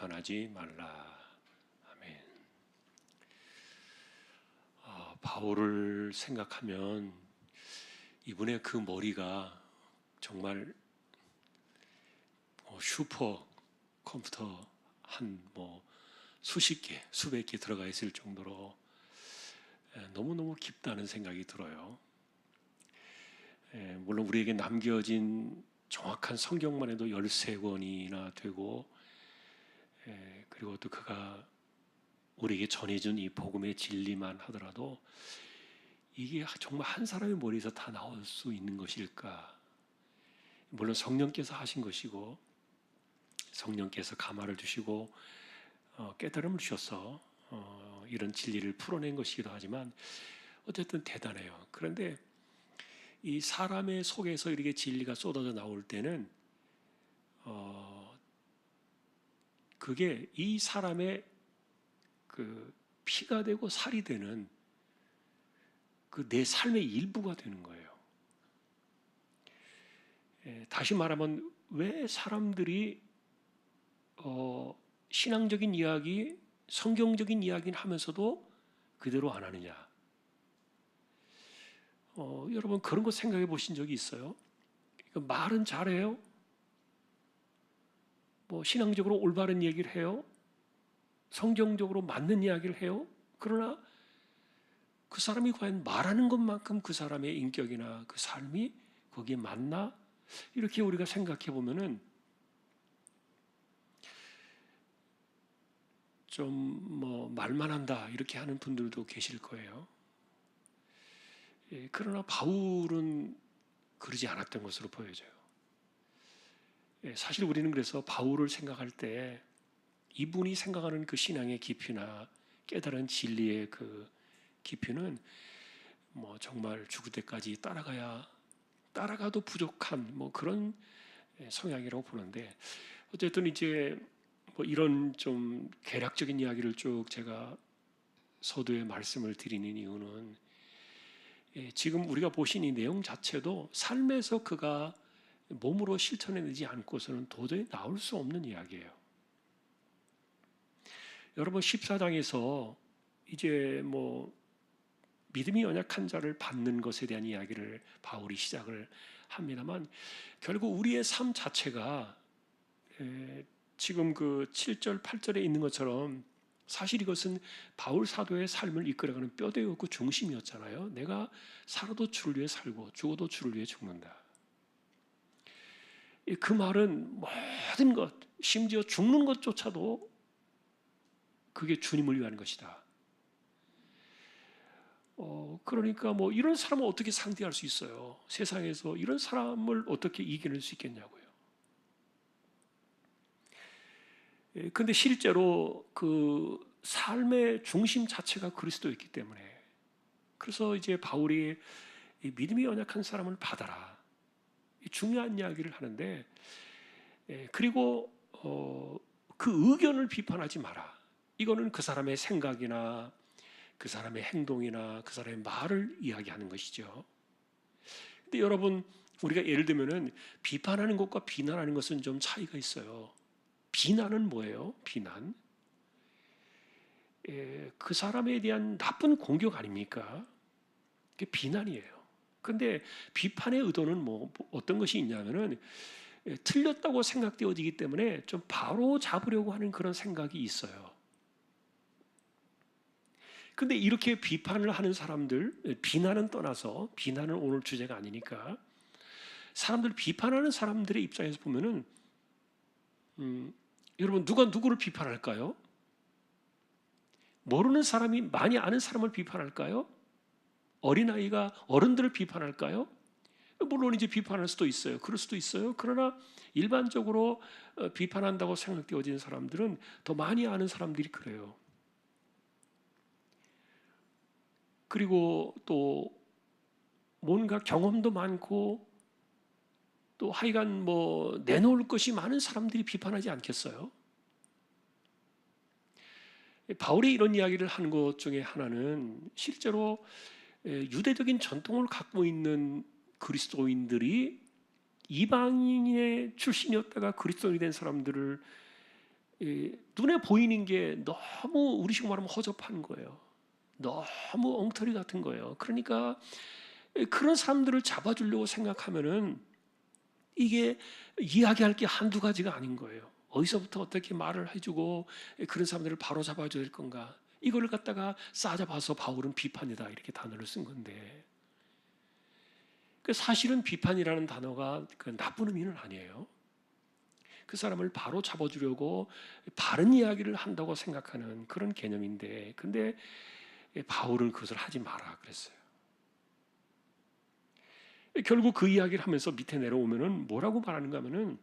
비판하지 말라. 아멘. 바울을 생각하면 이분의 그 머리가 정말 슈퍼 컴퓨터 한 수십 개, 수백 개 들어가 있을 정도로 너무너무 깊다는 생각이 들어요. 물론 우리에게 남겨진 정확한 성경만 해도 13권이나 되고, 그리고 또 그가 우리에게 전해준 이 복음의 진리만 하더라도 이게 정말 한 사람의 머리에서 다 나올 수 있는 것일까? 물론 성령께서 하신 것이고 성령께서 감화를 주시고 깨달음을 주셔서 이런 진리를 풀어낸 것이기도 하지만 어쨌든 대단해요. 그런데 이 사람의 속에서 이렇게 진리가 쏟아져 나올 때는 그게 이 사람의 그 피가 되고 살이 되는 그 내 삶의 일부가 되는 거예요. 다시 말하면 왜 사람들이 신앙적인 이야기, 성경적인 이야기는 하면서도 그대로 안 하느냐? 여러분 그런 거 생각해 보신 적이 있어요? 말은 잘해요? 신앙적으로 올바른 얘기를 해요? 성경적으로 맞는 이야기를 해요? 그러나 그 사람이 과연 말하는 것만큼 그 사람의 인격이나 그 삶이 거기에 맞나? 이렇게 우리가 생각해 보면은 좀 말만 한다 이렇게 하는 분들도 계실 거예요. 그러나 바울은 그러지 않았던 것으로 보여져요. 사실 우리는 그래서 바울을 생각할 때 이분이 생각하는 그 신앙의 깊이나 깨달은 진리의 그 깊이는 정말 죽을 때까지 따라가도 부족한 그런 성향이라고 보는데, 어쨌든 이제 이런 좀 개략적인 이야기를 쭉 제가 서두에 말씀을 드리는 이유는 지금 우리가 보신 이 내용 자체도 삶에서 그가 몸으로 실천해내지 않고서는 도저히 나올 수 없는 이야기예요. 여러분 14장에서 이제 믿음이 연약한 자를 받는 것에 대한 이야기를 바울이 시작을 합니다만, 결국 우리의 삶 자체가 지금 그 7절 8절에 있는 것처럼 사실 이것은 바울 사도의 삶을 이끌어가는 뼈대였고 중심이었잖아요. 내가 살아도 주를 위해 살고 죽어도 주를 위해 죽는다. 그 말은 모든 것, 심지어 죽는 것조차도 그게 주님을 위한 것이다. 그러니까 이런 사람을 어떻게 상대할 수 있어요? 세상에서 이런 사람을 어떻게 이겨낼 수 있겠냐고요. 근데 실제로 그 삶의 중심 자체가 그리스도였기 때문에, 그래서 이제 바울이 믿음이 연약한 사람을 받아라, 중요한 이야기를 하는데, 그리고 그 의견을 비판하지 마라. 이거는 그 사람의 생각이나 그 사람의 행동이나 그 사람의 말을 이야기하는 것이죠. 근데 여러분, 우리가 예를 들면은 비판하는 것과 비난하는 것은 좀 차이가 있어요. 비난은 뭐예요? 비난. 그 사람에 대한 나쁜 공격 아닙니까? 그게 비난이에요. 근데 비판의 의도는 어떤 것이 있냐면은 틀렸다고 생각되어지기 때문에 좀 바로 잡으려고 하는 그런 생각이 있어요. 근데 이렇게 비판을 하는 사람들, 비난은 떠나서, 비난은 오늘 주제가 아니니까, 사람들 비판하는 사람들의 입장에서 보면은 여러분 누가 누구를 비판할까요? 모르는 사람이 많이 아는 사람을 비판할까요? 어린아이가 어른들을 비판할까요? 물론 이제 비판할 수도 있어요. 그럴 수도 있어요. 그러나 일반적으로 비판한다고 생각되어지는 사람들은 더 많이 아는 사람들이 그래요. 그리고 또 뭔가 경험도 많고 또 하여간 내놓을 것이 많은 사람들이 비판하지 않겠어요? 바울이 이런 이야기를 하는 것 중에 하나는 실제로 유대적인 전통을 갖고 있는 그리스도인들이 이방인의 출신이었다가 그리스도인이 된 사람들을 눈에 보이는 게 너무 우리식 말하면 허접한 거예요. 너무 엉터리 같은 거예요. 그러니까 그런 사람들을 잡아주려고 생각하면은 이게 이야기할 게 한두 가지가 아닌 거예요. 어디서부터 어떻게 말을 해주고 그런 사람들을 바로 잡아줘야 될 건가? 이걸 갖다가 싸잡아서 바울은 비판이다 이렇게 단어를 쓴 건데, 사실은 비판이라는 단어가 그 나쁜 의미는 아니에요. 그 사람을 바로 잡아주려고 바른 이야기를 한다고 생각하는 그런 개념인데, 근데 바울은 그것을 하지 마라 그랬어요. 결국 그 이야기를 하면서 밑에 내려오면은 뭐라고 말하는가 하면은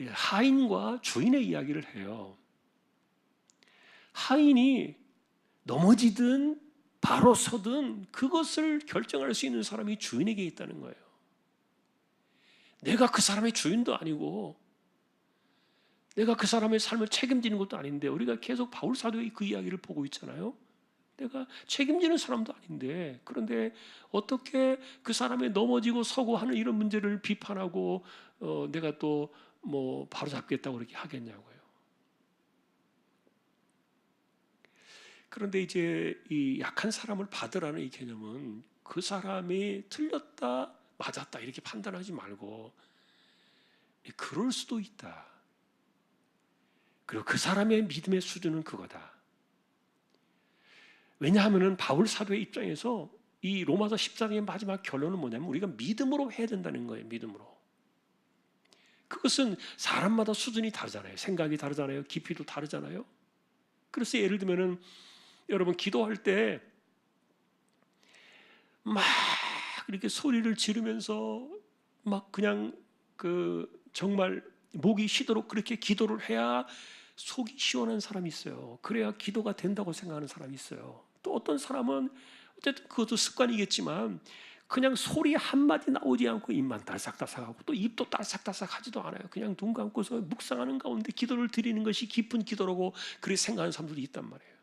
하인과 주인의 이야기를 해요. 하인이 넘어지든 바로 서든 그것을 결정할 수 있는 사람이 주인에게 있다는 거예요. 내가 그 사람의 주인도 아니고 내가 그 사람의 삶을 책임지는 것도 아닌데, 우리가 계속 바울 사도의 그 이야기를 보고 있잖아요. 내가 책임지는 사람도 아닌데, 그런데 어떻게 그 사람의 넘어지고 서고 하는 이런 문제를 비판하고 내가 또 뭐 바로 잡겠다고 그렇게 하겠냐고요. 그런데 이제 이 약한 사람을 받으라는 이 개념은 그 사람이 틀렸다 맞았다 이렇게 판단하지 말고, 그럴 수도 있다. 그리고 그 사람의 믿음의 수준은 그거다. 왜냐하면 바울 사도의 입장에서 이 로마서 14장의 마지막 결론은 뭐냐면 우리가 믿음으로 해야 된다는 거예요. 믿음으로. 그것은 사람마다 수준이 다르잖아요. 생각이 다르잖아요. 깊이도 다르잖아요. 그래서 예를 들면은 여러분 기도할 때 막 이렇게 소리를 지르면서 막 그냥 그 정말 목이 쉬도록 그렇게 기도를 해야 속이 시원한 사람이 있어요. 그래야 기도가 된다고 생각하는 사람이 있어요. 또 어떤 사람은 어쨌든 그것도 습관이겠지만 그냥 소리 한마디 나오지 않고 입만 달싹달싹하고 또 입도 달싹달싹 하지도 않아요. 그냥 눈 감고서 묵상하는 가운데 기도를 드리는 것이 깊은 기도라고 그렇게 생각하는 사람들이 있단 말이에요.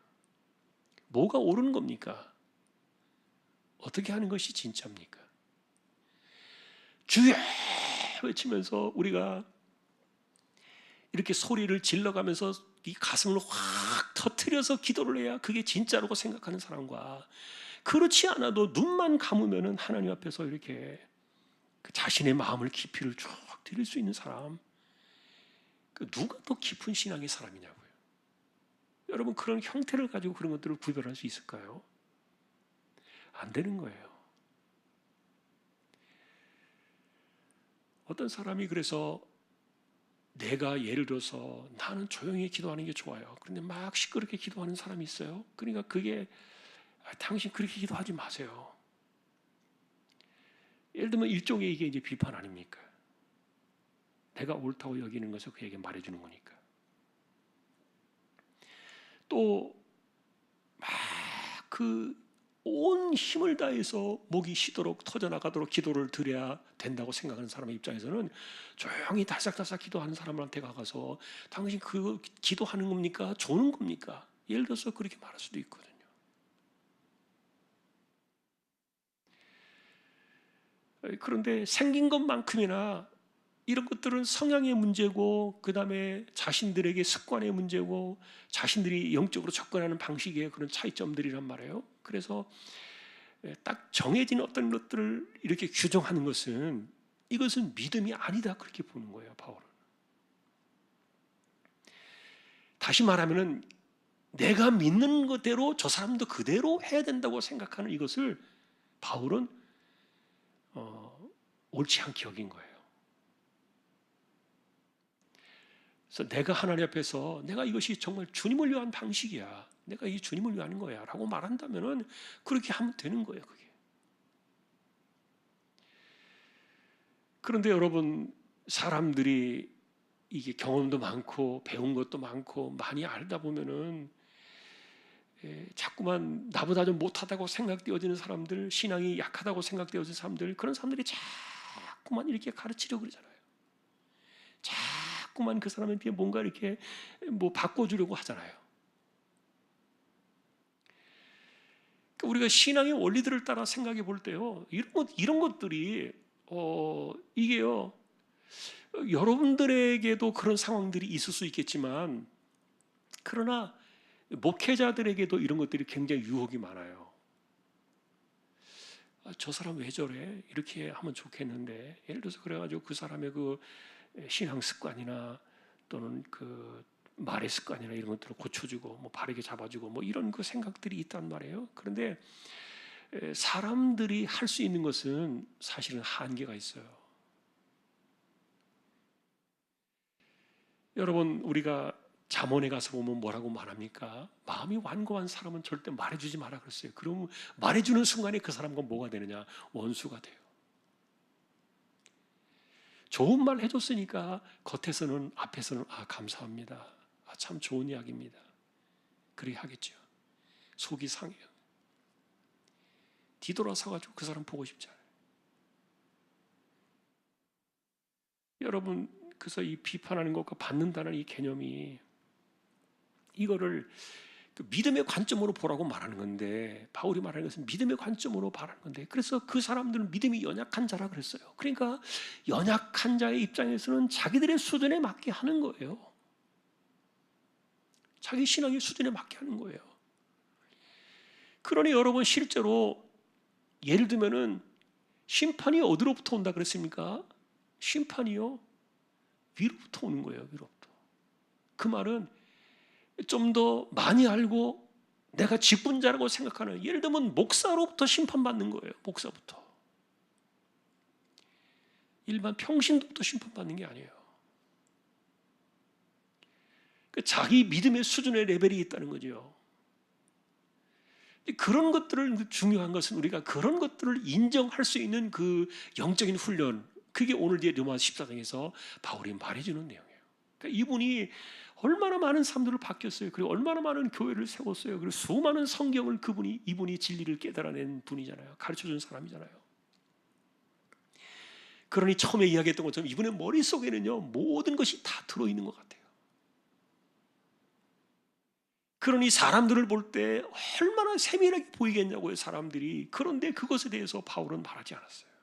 뭐가 옳은 겁니까? 어떻게 하는 것이 진짜입니까? 주여 외치면서 우리가 이렇게 소리를 질러가면서 이 가슴을 확 터뜨려서 기도를 해야 그게 진짜라고 생각하는 사람과, 그렇지 않아도 눈만 감으면은 하나님 앞에서 이렇게 그 자신의 마음을 깊이를 쭉 드릴 수 있는 사람, 누가 더 깊은 신앙의 사람이냐고요. 여러분 그런 형태를 가지고 그런 것들을 구별할 수 있을까요? 안 되는 거예요. 어떤 사람이 그래서 내가 예를 들어서 나는 조용히 기도하는 게 좋아요. 그런데 막 시끄럽게 기도하는 사람이 있어요. 그러니까 그게 당신 그렇게 기도하지 마세요. 예를 들면 일종의 이게 이제 비판 아닙니까? 내가 옳다고 여기는 것을 그에게 말해주는 거니까. 또 막 그 온 힘을 다해서 목이 쉬도록 터져나가도록 기도를 드려야 된다고 생각하는 사람의 입장에서는 조용히 달싹달싹 기도하는 사람한테 가서 당신 그 기도하는 겁니까? 조는 겁니까? 예를 들어서 그렇게 말할 수도 있거든요. 그런데 생긴 것만큼이나 이런 것들은 성향의 문제고, 그 다음에 자신들에게 습관의 문제고, 자신들이 영적으로 접근하는 방식의 그런 차이점들이란 말이에요. 그래서 딱 정해진 어떤 것들을 이렇게 규정하는 것은 이것은 믿음이 아니다 그렇게 보는 거예요, 바울은. 다시 말하면은 내가 믿는 것대로 저 사람도 그대로 해야 된다고 생각하는 이것을 바울은 옳지 않게 여긴 거예요. 그래서 내가 하나님 앞에서 내가 이것이 정말 주님을 위한 방식이야, 내가 이 주님을 위한 거야 라고 말한다면은 그렇게 하면 되는 거예요, 그게. 그런데 여러분, 사람들이 이게 경험도 많고 배운 것도 많고 많이 알다 보면은 자꾸만 나보다 좀 못하다고 생각되어지는 사람들, 신앙이 약하다고 생각되어지는 사람들, 그런 사람들이 자꾸만 이렇게 가르치려고 그러잖아요. 자꾸만 그 사람한테 뭔가 이렇게 뭐 바꿔주려고 하잖아요. 그러니까 우리가 신앙의 원리들을 따라 생각해 볼 때요, 이런 것들이 이게요, 여러분들에게도 그런 상황들이 있을 수 있겠지만, 그러나 목회자들에게도 이런 것들이 굉장히 유혹이 많아요. 저 사람 왜 저래? 이렇게 하면 좋겠는데, 예를 들어서 그래가지고 그 사람의 그 신앙 습관이나 또는 그 말의 습관이나 이런 것들을 고쳐주고 뭐 바르게 잡아주고 뭐 이런 그 생각들이 있단 말이에요. 그런데 사람들이 할 수 있는 것은 사실은 한계가 있어요. 여러분, 우리가 잠언에 가서 보면 뭐라고 말합니까? 마음이 완고한 사람은 절대 말해주지 마라 그랬어요. 그럼 말해주는 순간에 그 사람과 뭐가 되느냐? 원수가 돼요. 좋은 말 해줬으니까 겉에서는, 앞에서는 감사합니다. 참 좋은 이야기입니다. 그렇게 하겠죠. 속이 상해요. 뒤돌아서가지고 그 사람 보고 싶지 않아요. 여러분, 그래서 이 비판하는 것과 받는다는 이 개념이, 이거를 그 믿음의 관점으로 보라고 말하는 건데, 바울이 말하는 것은 믿음의 관점으로 말하는 건데, 그래서 그 사람들은 믿음이 연약한 자라 그랬어요. 그러니까 연약한 자의 입장에서는 자기들의 수준에 맞게 하는 거예요. 자기 신앙의 수준에 맞게 하는 거예요. 그러니 여러분, 실제로 예를 들면은 심판이 어디로부터 온다 그랬습니까? 심판이요, 위로부터 오는 거예요. 위로부터. 그 말은 좀 더 많이 알고 내가 직분자라고 생각하는, 예를 들면 목사로부터 심판받는 거예요. 목사부터. 일반 평신도부터 심판받는 게 아니에요. 자기 믿음의 수준의 레벨이 있다는 거죠. 그런 것들을, 중요한 것은 우리가 그런 것들을 인정할 수 있는 그 영적인 훈련, 그게 오늘 뒤에 로마 14장에서 바울이 말해주는 내용이에요. 그러니까 이분이 얼마나 많은 사람들을 바뀌었어요. 그리고 얼마나 많은 교회를 세웠어요. 그리고 수많은 성경을 이분이 진리를 깨달아낸 분이잖아요. 가르쳐준 사람이잖아요. 그러니 처음에 이야기했던 것처럼 이분의 머릿속에는요, 모든 것이 다 들어있는 것 같아요. 그러니 사람들을 볼 때 얼마나 세밀하게 보이겠냐고요, 사람들이. 그런데 그것에 대해서 바울은 말하지 않았어요.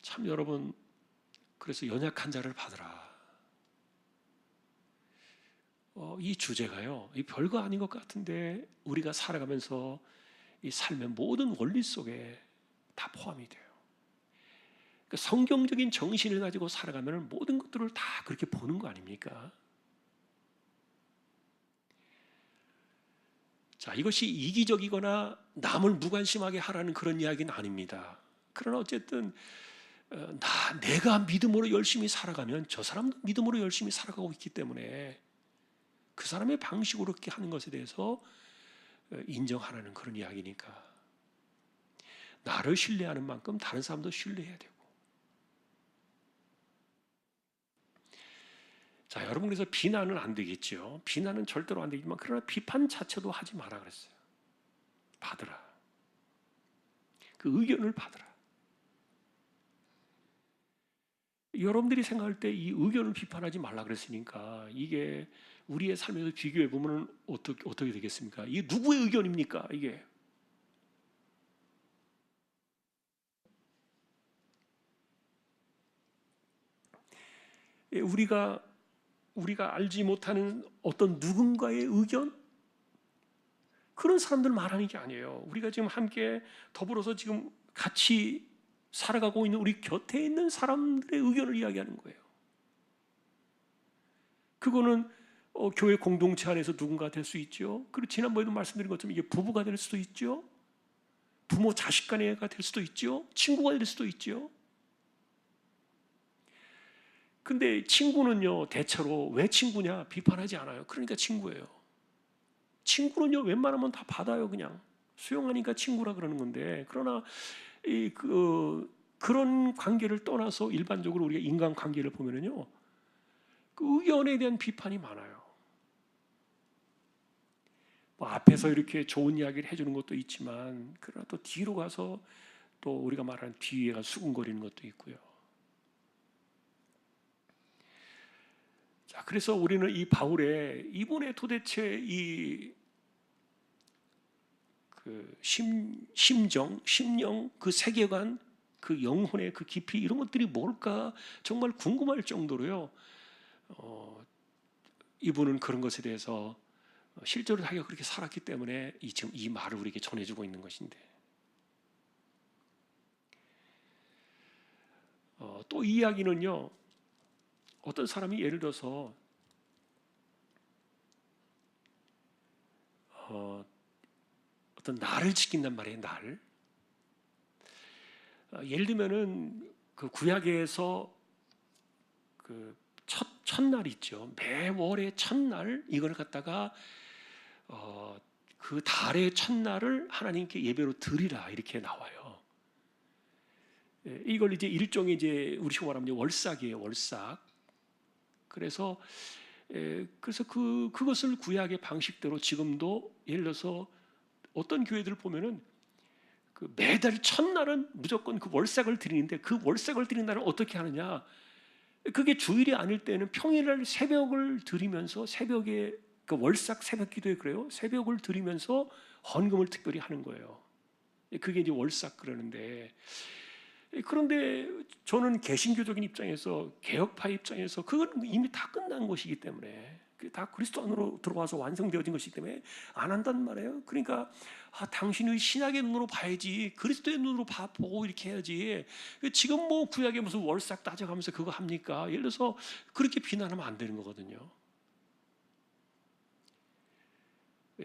참 여러분, 그래서 연약한 자를 받으라. 이 주제가요, 이 별거 아닌 것 같은데 우리가 살아가면서 이 삶의 모든 원리 속에 다 포함이 돼요. 그러니까 성경적인 정신을 가지고 살아가면 모든 것들을 다 그렇게 보는 거 아닙니까? 자, 이것이 이기적이거나 남을 무관심하게 하라는 그런 이야기는 아닙니다. 그러나 어쨌든 내가 믿음으로 열심히 살아가면 저 사람도 믿음으로 열심히 살아가고 있기 때문에 그 사람의 방식으로 그렇게 하는 것에 대해서 인정하라는 그런 이야기니까, 나를 신뢰하는 만큼 다른 사람도 신뢰해야 되고. 자, 여러분, 그래서 비난은 안 되겠죠. 비난은 절대로 안 되지만, 그러나 비판 자체도 하지 마라 그랬어요. 받으라. 그 의견을 받으라. 여러분들이 생각할 때 이 의견을 비판하지 말라 그랬으니까, 이게 우리의 삶에서 비교해 보면 어떻게 되겠습니까? 이게 누구의 의견입니까? 이게 우리가 알지 못하는 어떤 누군가의 의견? 그런 사람들 말하는 게 아니에요. 우리가 지금 함께 더불어서 지금 같이 살아가고 있는 우리 곁에 있는 사람들의 의견을 이야기하는 거예요. 그거는 교회 공동체 안에서 누군가 될 수 있죠. 그리고 지난번에도 말씀드린 것처럼 이게 부부가 될 수도 있죠. 부모 자식 간에가 될 수도 있죠. 친구가 될 수도 있죠. 근데 친구는요, 대체로 왜 친구냐? 비판하지 않아요. 그러니까 친구예요. 친구는요, 웬만하면 다 받아요. 그냥 수용하니까 친구라 그러는 건데, 그러나 그런 관계를 떠나서 일반적으로 우리가 인간 관계를 보면은요, 그 의견에 대한 비판이 많아요. 뭐 앞에서 이렇게 좋은 이야기를 해주는 것도 있지만, 그러나 또 뒤로 가서 또 우리가 말하는 뒤에가 수군거리는 것도 있고요. 자, 그래서 우리는 이 바울의 이분의 도대체 그 심정, 심령, 그 세계관, 그 영혼의 그 깊이 이런 것들이 뭘까 정말 궁금할 정도로요. 이분은 그런 것에 대해서 실제로 자기가 그렇게 살았기 때문에 지금 이 말을 우리에게 전해주고 있는 것인데, 또 이 이야기는요, 어떤 사람이 예를 들어서 어떤 날을 지킨단 말이에요. 날. 예를 들면은 그 구약에서 그 첫날 있죠. 매월의 첫날 이걸 갖다가 그 달의 첫날을 하나님께 예배로 드리라 이렇게 나와요. 이걸 이제 일종의 이제 우리 식으로 말하면 월삭이에요. 월삭. 그래서 그것을 구약의 방식대로 지금도 예를 들어서 어떤 교회들을 보면은 그 매달 첫날은 무조건 그 월삭을 드리는데, 그 월삭을 드리는 날은 어떻게 하느냐? 그게 주일이 아닐 때는 평일날 새벽을 드리면서, 새벽에 그 월삭 새벽 기도에 그래요. 새벽을 드리면서 헌금을 특별히 하는 거예요. 그게 이제 월삭 그러는데, 그런데 저는 개신교적인 입장에서, 개혁파 입장에서 그건 이미 다 끝난 것이기 때문에, 다 그리스도 안으로 들어와서 완성되어진 것이기 때문에 안 한단 말이에요. 그러니까 당신의 신학의 눈으로 봐야지, 그리스도의 눈으로 보고 이렇게 해야지. 지금 뭐 구약에 무슨 월삭 따져가면서 그거 합니까? 예를 들어서 그렇게 비난하면 안 되는 거거든요.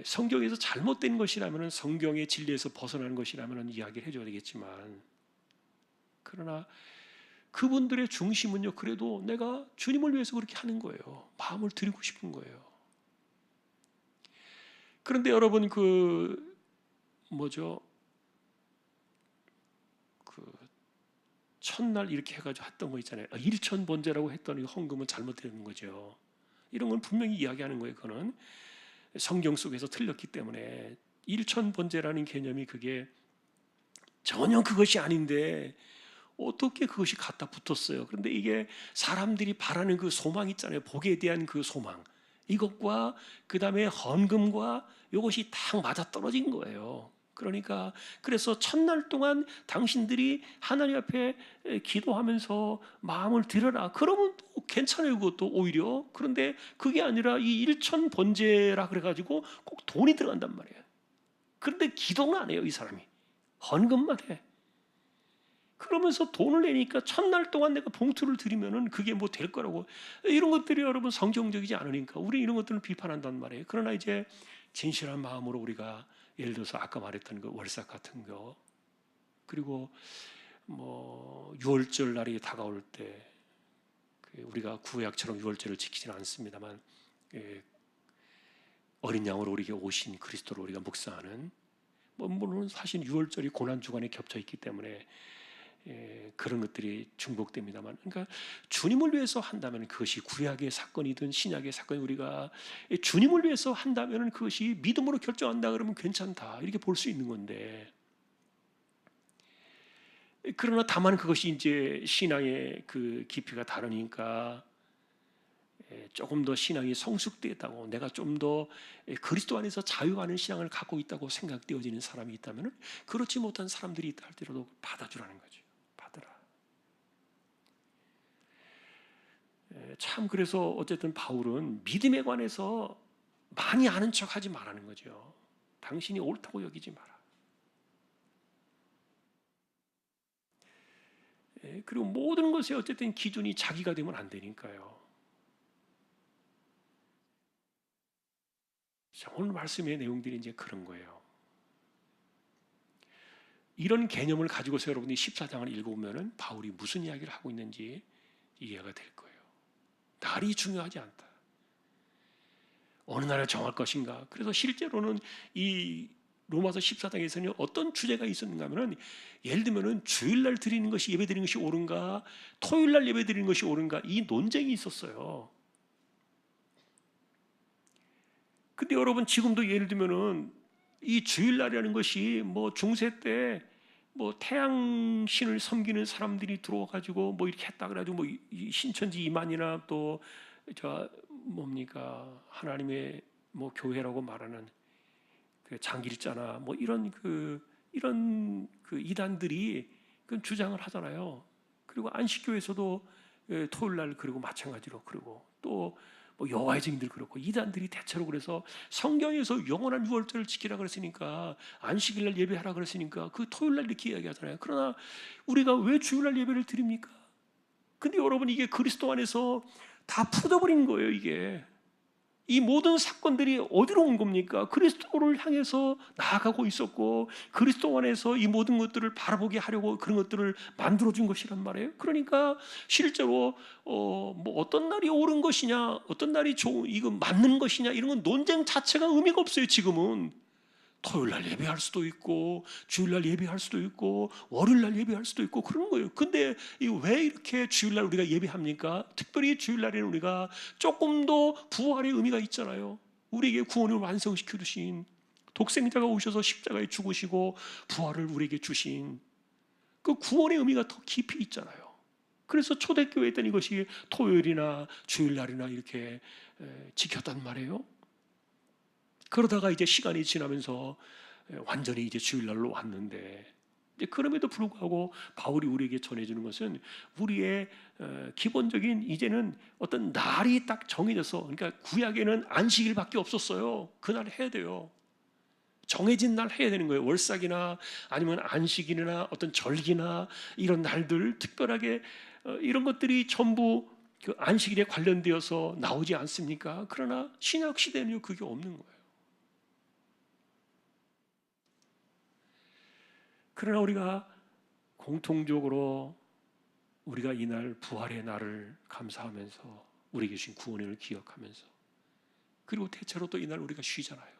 성경에서 잘못된 것이라면, 성경의 진리에서 벗어나는 것이라면 이야기를 해줘야 되겠지만, 그러나 그분들의 중심은요, 그래도 내가 주님을 위해서 그렇게 하는 거예요. 마음을 드리고 싶은 거예요. 그런데 여러분, 그 첫날 이렇게 해가지고 했던 거 있잖아요. 일천번제라고 했더니 헌금은 잘못되는 거죠. 이런 건 분명히 이야기하는 거예요. 그거는 성경 속에서 틀렸기 때문에. 일천번제라는 개념이 그게 전혀 그것이 아닌데 어떻게 그것이 갖다 붙었어요. 그런데 이게 사람들이 바라는 그 소망 있잖아요. 복에 대한 그 소망, 이것과 그 다음에 헌금과 이것이 딱 맞아떨어진 거예요. 그러니까 그래서 첫날 동안 당신들이 하나님 앞에 기도하면서 마음을 드려라. 그러면 또 괜찮아요. 그것도 오히려. 그런데 그게 아니라 이 일천 번제라 그래가지고 꼭 돈이 들어간단 말이에요. 그런데 기도는 안 해요. 이 사람이 헌금만 해. 그러면서 돈을 내니까 첫날 동안 내가 봉투를 드리면은 그게 뭐 될 거라고. 이런 것들이 여러분 성경적이지 않으니까 우리 이런 것들을 비판한단 말이에요. 그러나 이제 진실한 마음으로 우리가 예를 들어서 아까 말했던 그 월삭 같은 거, 그리고 뭐 유월절 날이 다가올 때 우리가 구약처럼 유월절을 지키지는 않습니다만, 어린 양으로 우리에게 오신 그리스도를 우리가 묵상하는, 물론 사실 유월절이 고난 주간에 겹쳐 있기 때문에 그런 것들이 중복됩니다만, 그러니까 주님을 위해서 한다면, 그것이 구약의 사건이든 신약의 사건이, 우리가 주님을 위해서 한다면 그것이 믿음으로 결정한다 그러면 괜찮다 이렇게 볼 수 있는 건데, 그러나 다만 그것이 이제 신앙의 그 깊이가 다르니까 조금 더 신앙이 성숙되었다고, 내가 좀 더 그리스도 안에서 자유하는 신앙을 갖고 있다고 생각되어지는 사람이 있다면, 그렇지 못한 사람들이 있다 할지라도 받아주라는 거죠. 받으라. 참, 그래서 어쨌든 바울은 믿음에 관해서 많이 아는 척하지 말라는 거죠. 당신이 옳다고 여기지 마라. 그리고 모든 것에 어쨌든 기준이 자기가 되면 안 되니까요. 오늘 말씀의 내용들이 이제 그런 거예요. 이런 개념을 가지고서 여러분이 14장을 읽어보면 바울이 무슨 이야기를 하고 있는지 이해가 될 거예요. 날이 중요하지 않다. 어느 날을 정할 것인가. 그래서 실제로는 이 로마서 14장에서는 어떤 주제가 있었는가 하면, 예를 들면 주일날 드리는 것이, 예배 드리는 것이 옳은가, 토요일날 예배 드리는 것이 옳은가, 이 논쟁이 있었어요. 근데 여러분, 지금도 예를 들면은 이 주일날이라는 것이 뭐 중세 때 뭐 태양신을 섬기는 사람들이 들어와가지고 뭐 이렇게 했다 그래가지고 뭐 신천지 이만이나 또 저 뭡니까 하나님의 뭐 교회라고 말하는 장길자나 뭐 이런 이단들이 그 주장을 하잖아요. 그리고 안식교에서도 토요일 날 그리고 마찬가지로 그리고 또 뭐 여호와의 증인들 그렇고 이단들이 대체로 그래서 성경에서 영원한 유월절을 지키라 그랬으니까 안식일 날 예배하라 그랬으니까 그 토요일 날 이렇게 이야기하잖아요. 그러나 우리가 왜 주일 날 예배를 드립니까? 근데 여러분 이게 그리스도 안에서 다 풀어버린 거예요. 이게 이 모든 사건들이 어디로 온 겁니까? 그리스도를 향해서 나아가고 있었고 그리스도 안에서 이 모든 것들을 바라보게 하려고 그런 것들을 만들어준 것이란 말이에요. 그러니까 실제로 뭐 어떤 날이 옳은 것이냐, 어떤 날이 이거 맞는 것이냐 이런 건 논쟁 자체가 의미가 없어요. 지금은 토요일 날 예배할 수도 있고 주일 날 예배할 수도 있고 월요일 날 예배할 수도 있고 그런 거예요. 근데 왜 이렇게 주일 날 우리가 예배합니까? 특별히 주일 날에는 우리가 조금 더 부활의 의미가 있잖아요. 우리에게 구원을 완성시켜 주신 독생자가 오셔서 십자가에 죽으시고 부활을 우리에게 주신 그 구원의 의미가 더 깊이 있잖아요. 그래서 초대교회 때는 이것이 토요일이나 주일 날이나 이렇게 지켰단 말이에요. 그러다가 이제 시간이 지나면서 완전히 이제 주일날로 왔는데, 이제 그럼에도 불구하고 바울이 우리에게 전해주는 것은 우리의 기본적인 이제는 어떤 날이 딱 정해져서, 그러니까 구약에는 안식일밖에 없었어요. 그날 해야 돼요. 정해진 날 해야 되는 거예요. 월삭이나 아니면 안식일이나 어떤 절기나 이런 날들 특별하게 이런 것들이 전부 그 안식일에 관련되어서 나오지 않습니까? 그러나 신약 시대는요 그게 없는 거예요. 그러나 우리가 공통적으로 우리가 이날 부활의 날을 감사하면서 우리에게 주신 구원을 기억하면서 그리고 대체로 또 이날 우리가 쉬잖아요.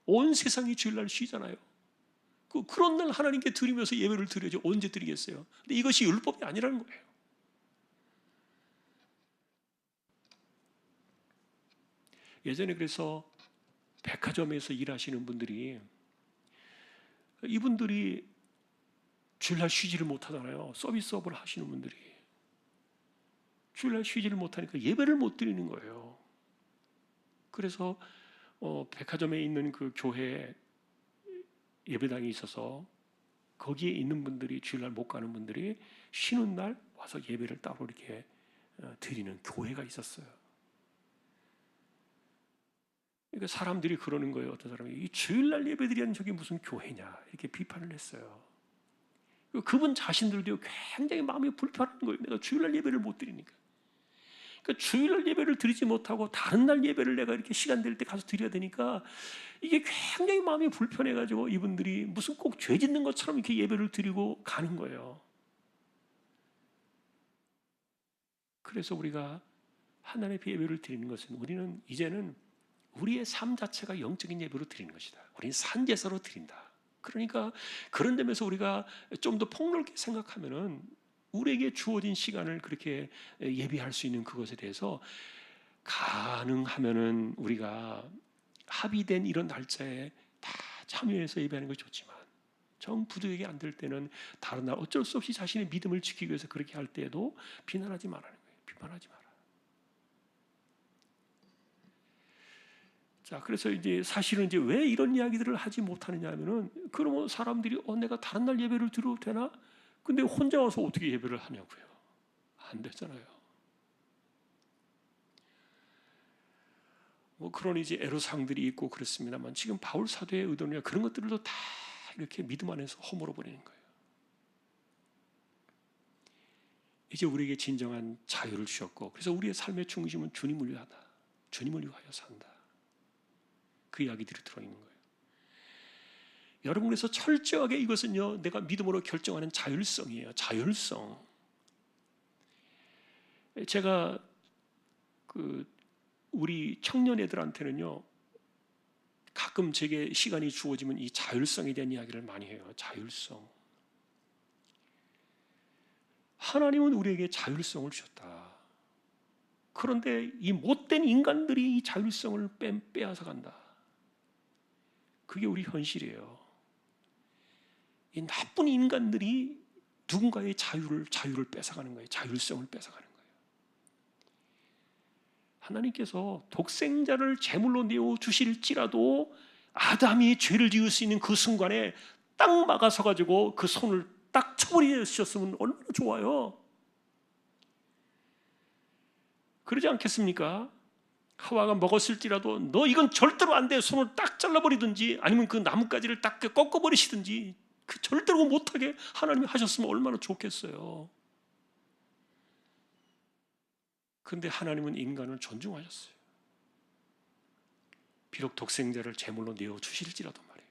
온 세상이 주일날 쉬잖아요. 그런 날 하나님께 드리면서 예배를 드려야지 언제 드리겠어요? 근데 이것이 율법이 아니라는 거예요. 예전에 그래서 백화점에서 일하시는 분들이 이분들이 주일날 쉬지를 못하잖아요. 서비스업을 하시는 분들이 주일날 쉬지를 못하니까 예배를 못 드리는 거예요. 그래서 백화점에 있는 그 교회 예배당이 있어서 거기에 있는 분들이 주일날 못 가는 분들이 쉬는 날 와서 예배를 따로 이렇게 드리는 교회가 있었어요. 그러니까 사람들이 그러는 거예요. 어떤 사람이 이 주일날 예배드리는 저게 무슨 교회냐 이렇게 비판을 했어요. 그분 자신들도 굉장히 마음이 불편한 거예요. 내가 주일날 예배를 못 드리니까. 그러니까 주일날 예배를 드리지 못하고 다른 날 예배를 내가 이렇게 시간 될 때 가서 드려야 되니까 이게 굉장히 마음이 불편해가지고 이분들이 무슨 꼭 죄 짓는 것처럼 이렇게 예배를 드리고 가는 거예요. 그래서 우리가 하나님의 예배를 드리는 것은 우리는 이제는 우리의 삶 자체가 영적인 예배로 드리는 것이다. 우리는 산제사로 드린다. 그러니까 그런 점에서 우리가 좀 더 폭넓게 생각하면은 우리에게 주어진 시간을 그렇게 예비할 수 있는 그것에 대해서 가능하면은 우리가 합의된 이런 날짜에 다 참여해서 예배하는 것이 좋지만 정 부득이하게 안 될 때는 다른 날 어쩔 수 없이 자신의 믿음을 지키기 위해서 그렇게 할 때에도 비난하지 말라는 거예요. 비판하지 마라. 자, 그래서 이제 사실은 이제 왜 이런 이야기들을 하지 못하느냐 하면은 그러면 사람들이 내가 다른 날 예배를 드려도 되나? 근데 혼자 와서 어떻게 예배를 하냐고요. 안 되잖아요. 뭐 그런 이제 애로사항들이 있고 그렇습니다만 지금 바울 사도의 의도는 그런 것들도 다 이렇게 믿음 안에서 허물어 버리는 거예요. 이제 우리에게 진정한 자유를 주셨고 그래서 우리의 삶의 중심은 주님을 위하다. 주님을 위하여 산다. 그 이야기들이 들어있는 거예요. 여러분 그래서 철저하게 이것은요 내가 믿음으로 결정하는 자율성이에요. 자율성. 제가 우리 청년 애들한테는요 가끔 제게 시간이 주어지면 이 자율성에 대한 이야기를 많이 해요. 자율성. 하나님은 우리에게 자율성을 주셨다. 그런데 이 못된 인간들이 이 자율성을 빼앗아 간다. 그게 우리 현실이에요. 이 나쁜 인간들이 누군가의 자유를 뺏어가는 거예요. 자율성을 뺏어가는 거예요. 하나님께서 독생자를 제물로 내어 주실지라도 아담이 죄를 지을 수 있는 그 순간에 딱 막아서가지고 그 손을 딱 쳐버리셨으면 얼마나 좋아요. 그러지 않겠습니까? 하와가 먹었을지라도 너 이건 절대로 안 돼, 손을 딱 잘라버리든지 아니면 그 나뭇가지를 딱 꺾어버리시든지, 그 절대로 못하게 하나님이 하셨으면 얼마나 좋겠어요. 그런데 하나님은 인간을 존중하셨어요. 비록 독생자를 제물로 내어주실지라도 말이에요.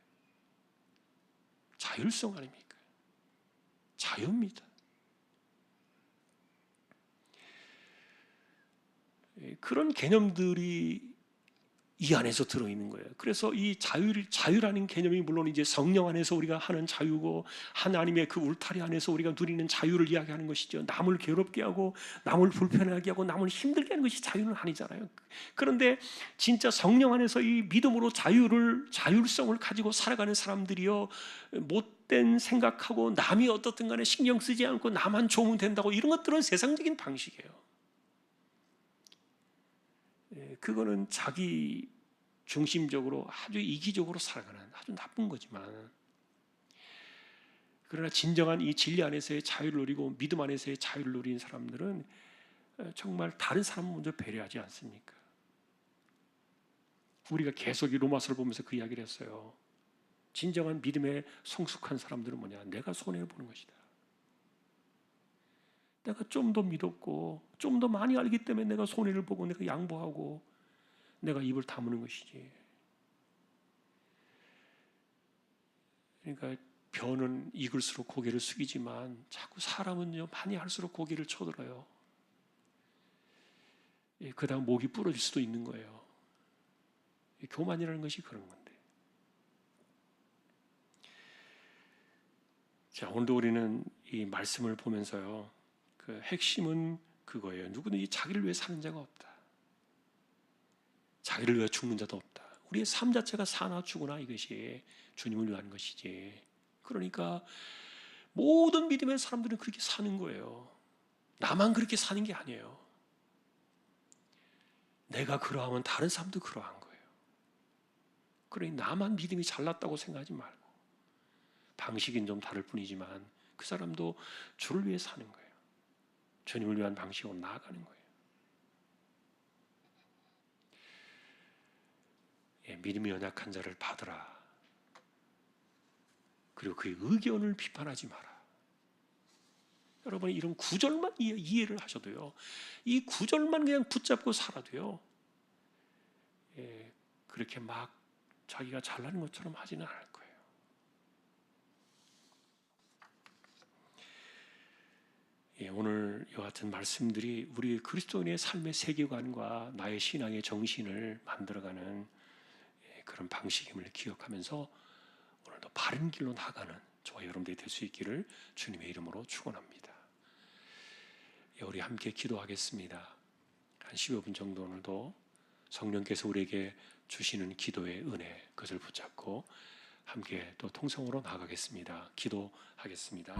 자율성 아닙니까? 자유입니다. 그런 개념들이 이 안에서 들어있는 거예요. 그래서 이 자유라는 개념이 물론 이제 성령 안에서 우리가 하는 자유고, 하나님의 그 울타리 안에서 우리가 누리는 자유를 이야기하는 것이죠. 남을 괴롭게 하고 남을 불편하게 하고 남을 힘들게 하는 것이 자유는 아니잖아요. 그런데 진짜 성령 안에서 이 믿음으로 자율성을 가지고 살아가는 사람들이요, 못된 생각하고 남이 어떻든 간에 신경 쓰지 않고 나만 좋으면 된다고, 이런 것들은 세상적인 방식이에요. 그거는 자기 중심적으로 아주 이기적으로 살아가는 아주 나쁜 거지만, 그러나 진정한 이 진리 안에서의 자유를 누리고 믿음 안에서의 자유를 누리는 사람들은 정말 다른 사람을 먼저 배려하지 않습니까? 우리가 계속 이 로마서를 보면서 그 이야기를 했어요. 진정한 믿음에 성숙한 사람들은 뭐냐? 내가 손해보는 것이다. 내가 좀 더 믿었고 좀 더 많이 알기 때문에 내가 손해를 보고 내가 양보하고 내가 입을 다무는 것이지. 그러니까 변은 익을수록 고개를 숙이지만 자꾸 사람은요, 많이 할수록 고개를 쳐들어요. 그다음 목이 부러질 수도 있는 거예요. 교만이라는 것이 그런 건데. 자, 오늘도 우리는 이 말씀을 보면서요, 그 핵심은 그거예요. 누구든지 자기를 위해 사는 자가 없다. 자기를 위해 죽는 자도 없다. 우리의 삶 자체가 사나 죽으나 이것이 주님을 위한 것이지. 그러니까 모든 믿음의 사람들은 그렇게 사는 거예요. 나만 그렇게 사는 게 아니에요. 내가 그러하면 다른 사람도 그러한 거예요. 그러니 나만 믿음이 잘났다고 생각하지 말고, 방식은 좀 다를 뿐이지만 그 사람도 주를 위해 사는 거예요. 주님을 위한 방식으로 나아가는 거예요. 믿음이 연약한 자를 받으라. 그리고 그의 의견을 비판하지 마라. 여러분이 이런 구절만 이해를 하셔도요, 이 구절만 그냥 붙잡고 살아도요, 그렇게 막 자기가 잘나는 것처럼 하지는 않을 거예요. 오늘 이와 같은 말씀들이 우리 그리스도인의 삶의 세계관과 나의 신앙의 정신을 만들어가는 그런 방식임을 기억하면서 오늘도 바른 길로 나가는 저와 여러분들이 될 수 있기를 주님의 이름으로 축원합니다. 우리 함께 기도하겠습니다. 한 15분 정도 오늘도 성령께서 우리에게 주시는 기도의 은혜, 그것을 붙잡고 함께 또 통성으로 나가겠습니다. 기도하겠습니다.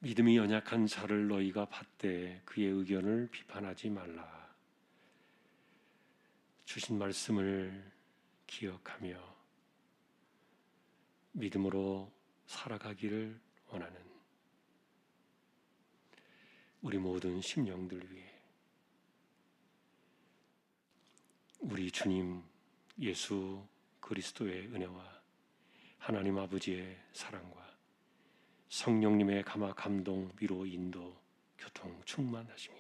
믿음이 연약한 자를 너희가 받되 그의 의견을 비판하지 말라. 주신 말씀을 기억하며 믿음으로 살아가기를 원하는 우리 모든 심령들 위해 우리 주님 예수 그리스도의 은혜와 하나님 아버지의 사랑과 성령님의 감화 감동 위로 인도 교통 충만하심이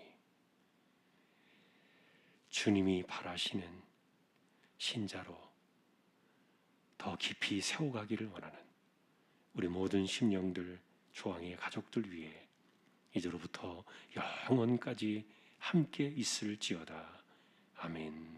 주님이 바라시는 신자로 더 깊이 세워가기를 원하는 우리 모든 심령들 조항의 가족들 위해 이제로부터 영원까지 함께 있을지어다. 아멘.